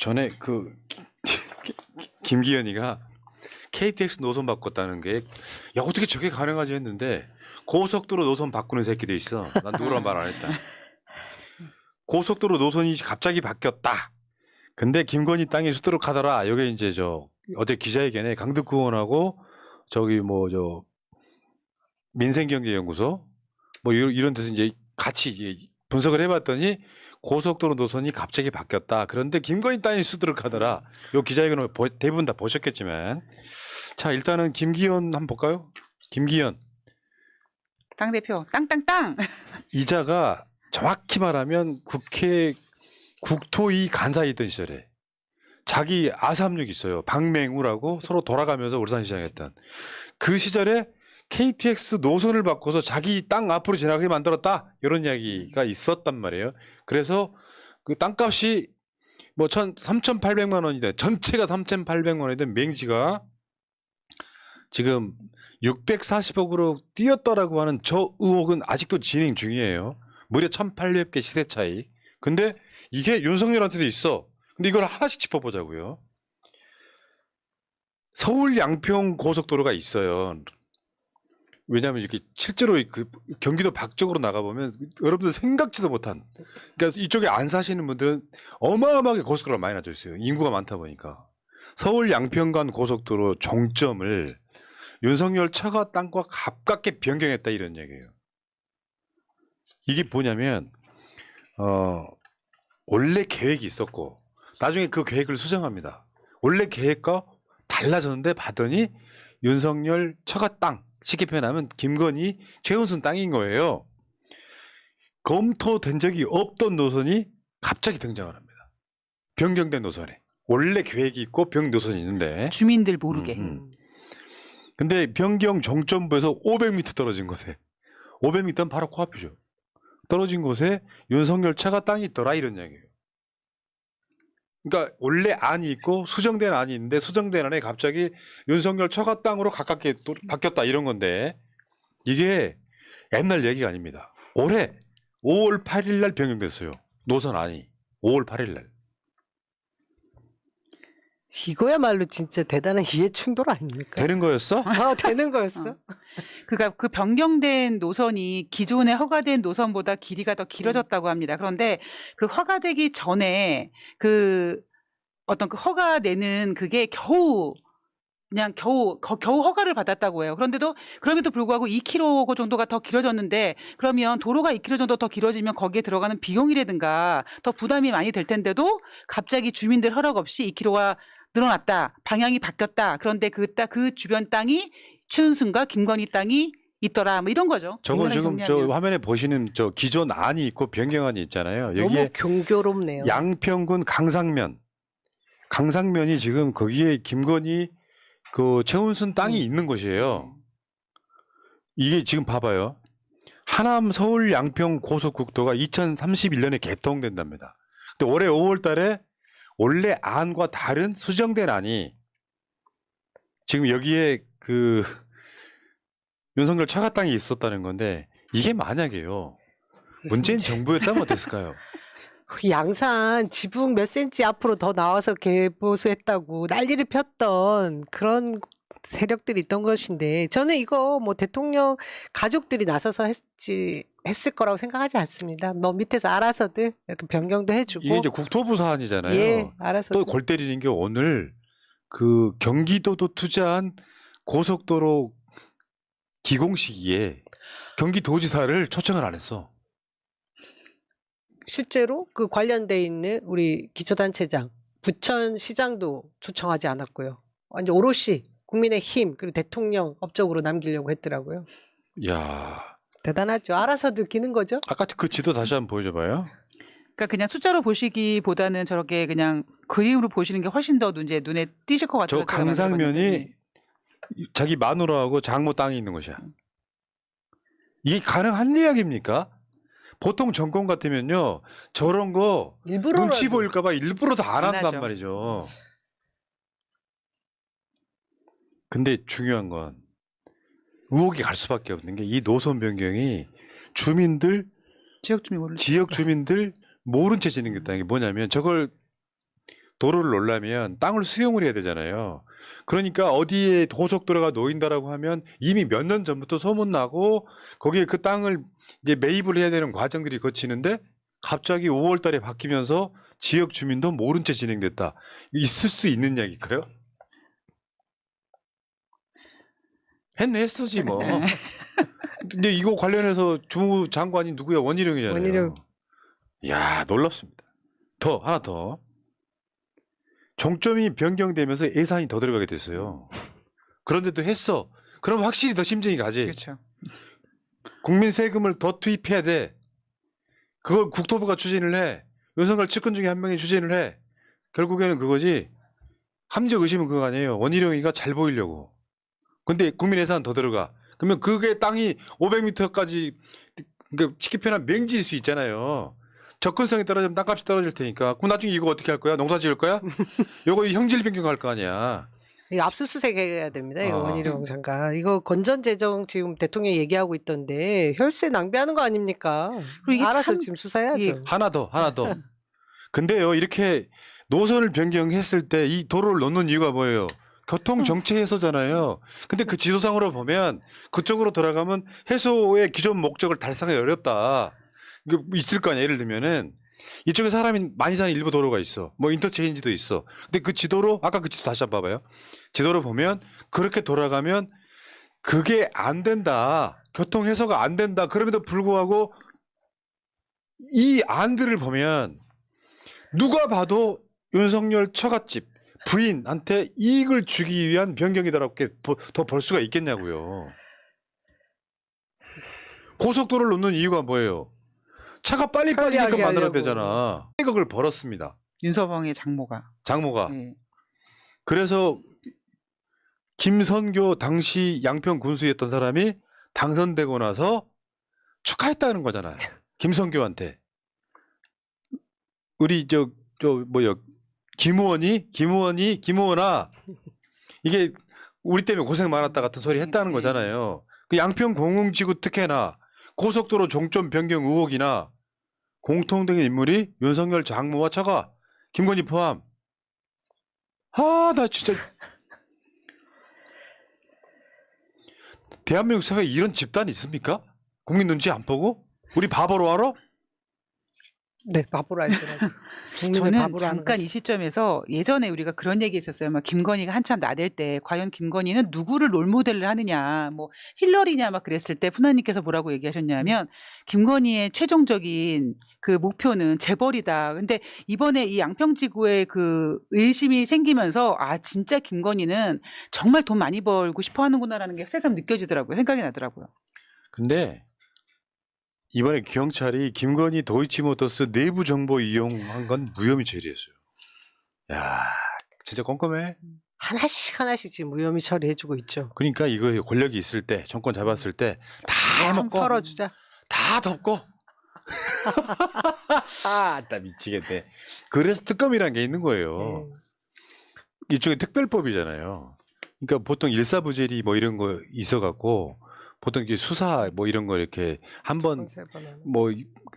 전에 김기현이가 KTX 노선 바꿨다는 게 야 어떻게 저게 가능하지 했는데 고속도로 노선 바꾸는 새끼도 있어. 난 누구랑 말 안 했다. 고속도로 노선이 갑자기 바뀌었다. 근데 김건희 땅이 수두룩하더라. 이게 이제 어제 기자회견에 강덕구 의원하고 저기 민생경제연구소 뭐 이런 데서 이제 같이 이제 분석을 해봤더니 고속도로 노선이 갑자기 바뀌었다. 그런데 김건희 땅이 수두룩하더라. 요 기자회견을 대부분 다 보셨겠지만 자 일단은 김기현 한번 볼까요? 김기현 당대표 땅땅땅 이자가 정확히 말하면 국회 국토위 간사이던 시절에 자기 아삼육 있어요. 박맹우라고 서로 돌아가면서 울산시장 했던 그 시절에 KTX 노선을 바꿔서 자기 땅 앞으로 지나가게 만들었다. 이런 이야기가 있었단 말이에요. 그래서 그 땅값이 뭐 3,800만 원이다. 전체가 3,800만 원이던 맹지가 지금 640억으로 뛰었다라고 하는 저 의혹은 아직도 진행 중이에요. 무려 1,800개 시세 차이. 근데 이게 윤석열한테도 있어. 근데 이걸 하나씩 짚어보자고요. 서울 양평 고속도로가 있어요. 왜냐하면 이렇게 실제로 그 경기도 밖쪽으로 나가보면 여러분들 생각지도 못한 그러니까 이쪽에 안 사시는 분들은 어마어마하게 고속도로가 많이 나져 있어요. 인구가 많다 보니까. 서울 양평 간 고속도로 종점을 윤석열 처가 땅과 가깝게 변경했다 이런 얘기예요. 이게 뭐냐면 원래 계획이 있었고 나중에 그 계획을 수정합니다. 원래 계획과 달라졌는데 봤더니 윤석열 처가 땅 쉽게 표현하면 김건희 최은순 땅인 거예요. 검토된 적이 없던 노선이 갑자기 등장을 합니다. 변경된 노선에. 원래 계획이 있고 변경 노선이 있는데 주민들 모르게. 근데 변경 종점부에서 500m 떨어진 곳에 500m는 바로 코앞이죠. 떨어진 곳에 윤석열 차가 땅이 있더라 이런 얘기예요. 그러니까 원래 안이 있고 수정된 안이 있는데 수정된 안에 갑자기 윤석열 처가 땅으로 가깝게 또 바뀌었다 이런 건데 이게 옛날 얘기가 아닙니다. 올해 5월 8일 날 변경됐어요. 노선 안이 5월 8일 날. 이거야말로 진짜 대단한 이해 충돌 아닙니까? 되는 거였어? 되는 거였어? 그러니까 그 변경된 노선이 기존에 허가된 노선보다 길이가 더 길어졌다고 합니다. 그런데 그 허가되기 전에 그 어떤 그 허가 내는 그게 겨우 허가를 받았다고 해요. 그럼에도 불구하고 2km 정도가 더 길어졌는데 그러면 도로가 2km 정도 더 길어지면 거기에 들어가는 비용이라든가 더 부담이 많이 될 텐데도 갑자기 주민들 허락 없이 2km가 늘어났다. 방향이 바뀌었다. 그런데 그 주변 땅이 최은순과 김건희 땅이 있더라. 뭐 이런 거죠. 저건 지금 저 화면에 보시는 저 기존 안이 있고 변경안이 있잖아요. 너무 여기에 경교롭네요. 양평군 강상면이 지금 거기에 김건희 그 최은순 땅이 있는 곳이에요. 이게 지금 봐봐요. 하남 서울 양평 고속국도가 2031년에 개통된답니다. 근데 올해 5월 달에 원래 안과 다른 수정된 안이 지금 여기에 그 윤석열 처가 땅이 있었다는 건데 이게 만약에요. 문재인 정부였다면 어땠을까요? 양산 지붕 몇 센치 앞으로 더 나와서 개보수했다고 난리를 폈던 그런 세력들이 있던 것인데 저는 이거 뭐 대통령 가족들이 나서서 했을 거라고 생각하지 않습니다. 뭐 밑에서 알아서들 이렇게 변경도 해주고 이게 이제 국토부 사안이잖아요. 예, 알아서 또 골 때리는 게 오늘 그 경기도도 투자한 고속도로 기공 시기에 경기도지사를 초청을 안 했어. 실제로 그 관련돼 있는 우리 기초단체장 부천시장도 초청하지 않았고요. 완전 오롯이 국민의힘 그리고 대통령 업적으로 남기려고 했더라고요. 야, 대단하죠. 알아서 느끼는 거죠. 아까 그 지도 다시 한번 보여줘봐요. 그러니까 그냥 숫자로 보시기보다는 저렇게 그냥 그림으로 보시는 게 훨씬 더 이제 눈에 띄실 것 같아요. 저 강상면이 자기 마누라하고 장모 땅이 있는 곳이야. 이게 가능한 이야기입니까? 보통 정권 같으면요 저런 거 일부러 눈치 보일까봐 일부러 다 안 안 한단 하죠. 말이죠. 근데 중요한 건 의혹이 갈 수밖에 없는 게 이 노선 변경이 지역 주민 모르죠. 지역 주민들 모른 채 진행됐다는 게 뭐냐면 저걸 도로를 놓으려면 땅을 수용을 해야 되잖아요. 그러니까 어디에 고속도로가 놓인다라고 하면 이미 몇 년 전부터 소문나고 거기에 그 땅을 이제 매입을 해야 되는 과정들이 거치는데 갑자기 5월 달에 바뀌면서 지역 주민도 모른 채 진행됐다. 있을 수 있는 얘기일까요? 했었지 뭐. 근데 이거 관련해서 주무 장관이 누구야? 원희룡이잖아요. 원희룡. 야, 놀랍습니다. 하나 더. 종점이 변경되면서 예산이 더 들어가게 됐어요. 그런데도 했어. 그럼 확실히 더 심증이 가지. 그렇죠. 국민 세금을 더 투입해야 돼. 그걸 국토부가 추진을 해. 윤석열 측근 중에 한 명이 추진을 해. 결국에는 그거지. 합리적 의심은 그거 아니에요. 원희룡이가 잘 보이려고. 근데 국민 예산 더 들어가. 그러면 그게 땅이 500m까지 그러니까 쉽게 표현하면 맹지일 수 있잖아요. 접근성이 떨어지면 땅값이 떨어질 테니까. 그럼 나중에 이거 어떻게 할 거야? 농사 지을 거야? 요거 형질 변경할 거 아니야. 이거 압수수색 해야 됩니다. 이거 아. 원희룡 장관. 이거 건전재정 지금 대통령이 얘기하고 있던데 혈세 낭비하는 거 아닙니까? 그리고 이게 알아서 참- 지금 수사해야죠. 예. 하나 더. 근데요, 이렇게 노선을 변경했을 때 이 도로를 놓는 이유가 뭐예요? 교통 정체 해소잖아요. 근데 그 지도상으로 보면 그쪽으로 돌아가면 해소의 기존 목적을 달성하기 어렵다. 이거 있을 거 아니야. 예를 들면은 이쪽에 사람이 많이 사는 일부 도로가 있어. 뭐 인터체인지도 있어. 근데 그 지도로 아까 그 지도 다시 한번 봐봐요. 지도로 보면 그렇게 돌아가면 그게 안 된다. 교통 해소가 안 된다. 그럼에도 불구하고 이 안들을 보면 누가 봐도 윤석열 처갓집 부인한테 이익을 주기 위한 변경이다라고 더 볼 수가 있겠냐고요. 고속도로를 놓는 이유가 뭐예요? 차가 빨리 빠지게끔 편리하게 만들어야 하려고. 되잖아. 1억을 벌었습니다. 윤서방의 장모가. 장모가. 예. 그래서 김선교 당시 양평 군수였던 사람이 당선되고 나서 축하했다는 거잖아요. 김선교한테. 우리 김우원아 이게 우리 때문에 고생 많았다 같은 소리 했다는 거잖아요. 그 양평 공흥지구 특혜나 고속도로 종점 변경 의혹이나 공통된 인물이 윤석열 장모와 처가 김건희 포함. 아, 나 진짜 대한민국 사회에 이런 집단이 있습니까? 국민 눈치 안 보고? 우리 바보로 알아? 네, 바보로 알더라고요. 국민을 저는 바보로 하는 잠깐 거지. 이 시점에서 예전에 우리가 그런 얘기 했었어요. 막 김건희가 한참 나댈 때 과연 김건희는 누구를 롤모델을 하느냐, 뭐 힐러리냐 막 그랬을 때 푸나님께서 뭐라고 얘기하셨냐면 김건희의 최종적인 그 목표는 재벌이다. 근데 이번에 이 양평지구에 그 의심이 생기면서 아 진짜 김건희는 정말 돈 많이 벌고 싶어 하는구나라는 게 새삼 느껴지더라고요. 생각이 나더라고요. 근데 이번에 경찰이 김건희 도이치모터스 내부 정보 이용한 건 무혐의 처리했어요. 야, 진짜 꼼꼼해. 하나씩 지금 무혐의 처리해주고 있죠. 그러니까 이거 권력이 있을 때, 정권 잡았을 때 다 좀 먹고 털어주자. 다 덮고. 아, 나 미치겠네. 그래서 특검이라는 게 있는 거예요. 일종의 특별법이잖아요. 그러니까 보통 일사부재리 뭐 이런 거 있어갖고 보통 이게 수사 뭐 이런 거 이렇게 한번 뭐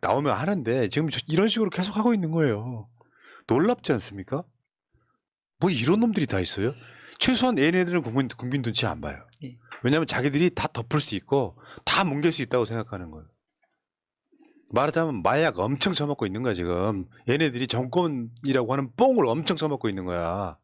나오면 하는데 지금 이런 식으로 계속 하고 있는 거예요. 놀랍지 않습니까? 뭐 이런 놈들이 다 있어요. 최소한 얘네들은 국민 눈치 안 봐요. 예. 왜냐하면 자기들이 다 덮을 수 있고 다 뭉갤 수 있다고 생각하는 거예요. 말하자면 마약 엄청 처먹고 있는 거야 지금. 얘네들이 정권이라고 하는 뽕을 엄청 처먹고 있는 거야.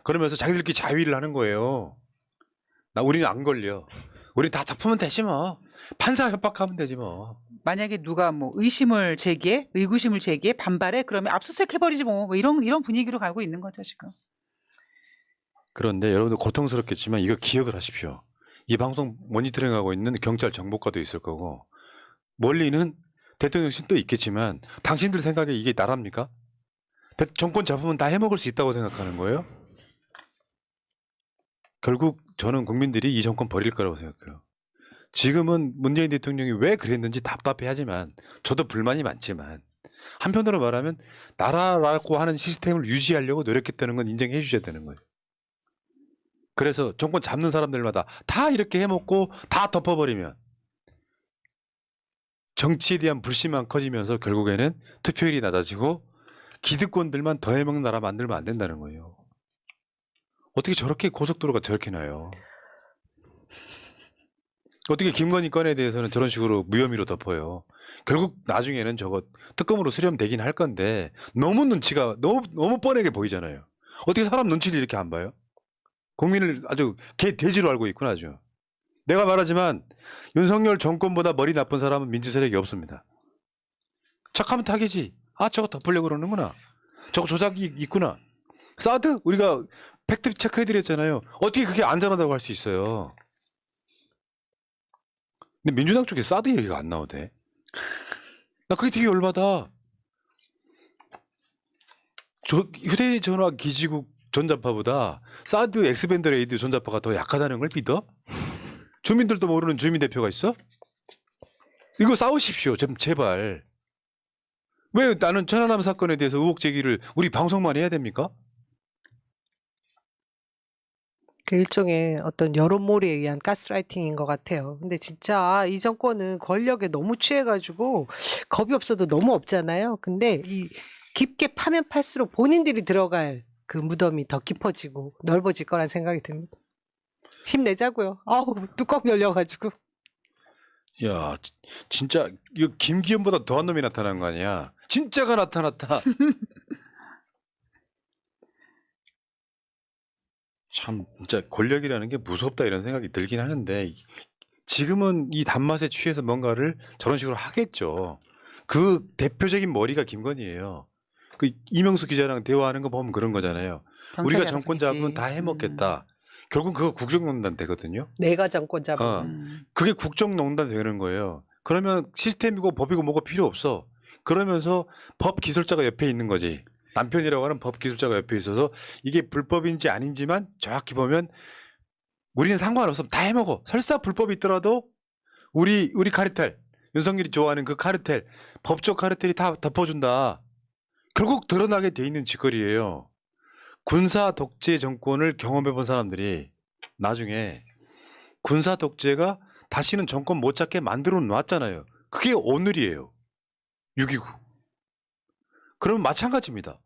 그러면서 자기들끼리 자위를 하는 거예요. 우리는 안 걸려. 우리 다 덮으면 되지 뭐. 판사 협박하면 되지 뭐. 만약에 누가 뭐 의구심을 제기해 반발해 그러면 압수수색 해버리지 뭐 이런 분위기로 가고 있는 거죠 지금. 그런데 여러분들 고통스럽겠지만 이거 기억을 하십시오. 이 방송 모니터링하고 있는 경찰 정보과도 있을 거고 멀리는 대통령실도 있겠지만 당신들 생각에 이게 나랍니까? 정권 잡으면 다 해먹을 수 있다고 생각하는 거예요? 결국 저는 국민들이 이 정권 버릴 거라고 생각해요. 지금은 문재인 대통령이 왜 그랬는지 답답해하지만 저도 불만이 많지만 한편으로 말하면 나라라고 하는 시스템을 유지하려고 노력했다는 건 인정해 주셔야 되는 거예요. 그래서 정권 잡는 사람들마다 다 이렇게 해먹고 다 덮어버리면 정치에 대한 불신만 커지면서 결국에는 투표율이 낮아지고 기득권들만 더 해먹는 나라 만들면 안 된다는 거예요. 어떻게 저렇게 고속도로가 저렇게 나요? 어떻게 김건희 건에 대해서는 저런 식으로 무혐의로 덮어요? 결국 나중에는 저거 특검으로 수렴되긴 할 건데 너무 눈치가 너무 뻔하게 보이잖아요. 어떻게 사람 눈치를 이렇게 안 봐요? 국민을 아주 돼지로 알고 있구나 아주. 내가 말하지만 윤석열 정권보다 머리 나쁜 사람은 민주세력이 없습니다. 척하면 타겠지. 아 저거 덮으려고 그러는구나. 저거 조작이 있구나. 사드 우리가 팩트 체크해드렸잖아요. 어떻게 그게 안전하다고 할 수 있어요? 근데 민주당 쪽에 사드 얘기가 안 나오대. 나 그게 되게 열받아. 휴대전화 기지국 전자파보다 사드 엑스밴드 레이드 전자파가 더 약하다는 걸 믿어? 주민들도 모르는 주민 대표가 있어? 이거 싸우십시오. 좀 제발. 왜 나는 천안함 사건에 대해서 의혹 제기를 우리 방송만 해야 됩니까? 그 일종의 어떤 여론몰이에 의한 가스라이팅인 것 같아요. 근데 진짜 이 정권은 권력에 너무 취해가지고 겁이 없어도 너무 없잖아요. 근데 이 깊게 파면 팔수록 본인들이 들어갈 그 무덤이 더 깊어지고 넓어질 거란 생각이 듭니다. 힘내자고요. 아우 뚜껑 열려가지고. 야, 진짜 이거 김기현보다 더한 놈이 나타난 거 아니야? 진짜가 나타났다. 참 진짜 권력이라는 게 무섭다 이런 생각이 들긴 하는데 지금은 이 단맛에 취해서 뭔가를 저런 식으로 하겠죠. 그 대표적인 머리가 김건희예요. 그 이명수 기자랑 대화하는 거 보면 그런 거잖아요. 우리가 정권 잡으면 다 해먹겠다. 결국 그거 국정농단 되거든요. 내가 정권 잡으면. 그게 국정농단 되는 거예요. 그러면 시스템이고 법이고 뭐가 필요 없어. 그러면서 법 기술자가 옆에 있는 거지. 남편이라고 하는 법 기술자가 옆에 있어서 이게 불법인지 아닌지만 정확히 보면 우리는 상관없어. 다 해먹어. 설사 불법이 있더라도 우리 카르텔, 윤석열이 좋아하는 그 카르텔, 법적 카르텔이 다 덮어준다. 결국 드러나게 돼 있는 짓거리예요. 군사 독재 정권을 경험해 본 사람들이 나중에 군사 독재가 다시는 정권 못 잡게 만들어 놨잖아요. 그게 오늘이에요. 6.29. 그러면 마찬가지입니다.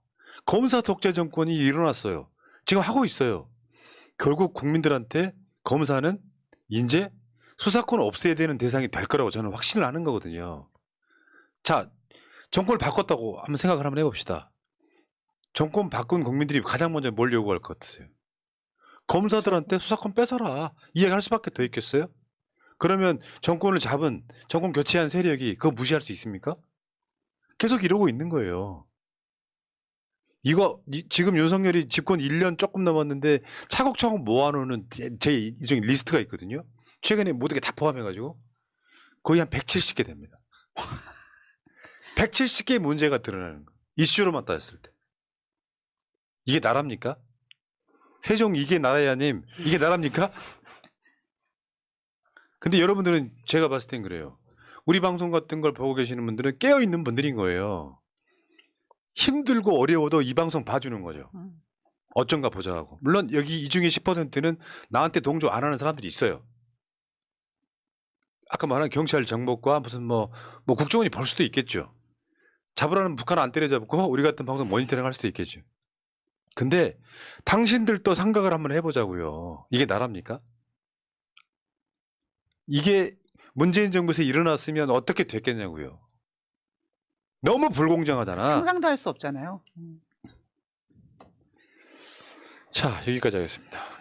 검사 독재 정권이 일어났어요. 지금 하고 있어요. 결국 국민들한테 검사는 이제 수사권 없애야 되는 대상이 될 거라고 저는 확신을 하는 거거든요. 자, 정권을 바꿨다고 한번 생각을 한번 해봅시다. 정권 바꾼 국민들이 가장 먼저 뭘 요구할 것 같으세요? 검사들한테 수사권 뺏어라. 이야기할 수밖에 더 있겠어요? 그러면 정권을 잡은 정권 교체한 세력이 그거 무시할 수 있습니까? 계속 이러고 있는 거예요. 지금 윤석열이 집권 1년 조금 넘었는데 차곡차곡 모아놓는 제 일종의 리스트가 있거든요. 최근에 모든 게 다 포함해가지고 거의 한 170개 됩니다. 170개의 문제가 드러나는 거예요. 이슈로만 따졌을 때. 이게 나랍니까? 세종 이게 나라야님 이게 나랍니까? 근데 여러분들은 제가 봤을 땐 그래요. 우리 방송 같은 걸 보고 계시는 분들은 깨어있는 분들인 거예요. 힘들고 어려워도 이 방송 봐주는 거죠. 어쩐가 보자 하고. 물론 여기 이 중에 10%는 나한테 동조 안 하는 사람들이 있어요. 아까 말한 경찰 정보과 무슨 뭐 국정원이 볼 수도 있겠죠. 잡으라는 북한 안 때려잡고 우리 같은 방송 모니터링 할 수도 있겠죠. 근데 당신들도 생각을 한번 해보자고요. 이게 나랍니까? 이게 문재인 정부에서 일어났으면 어떻게 됐겠냐고요. 너무 불공정하잖아. 상상도 할 수 없잖아요. 자, 여기까지 하겠습니다.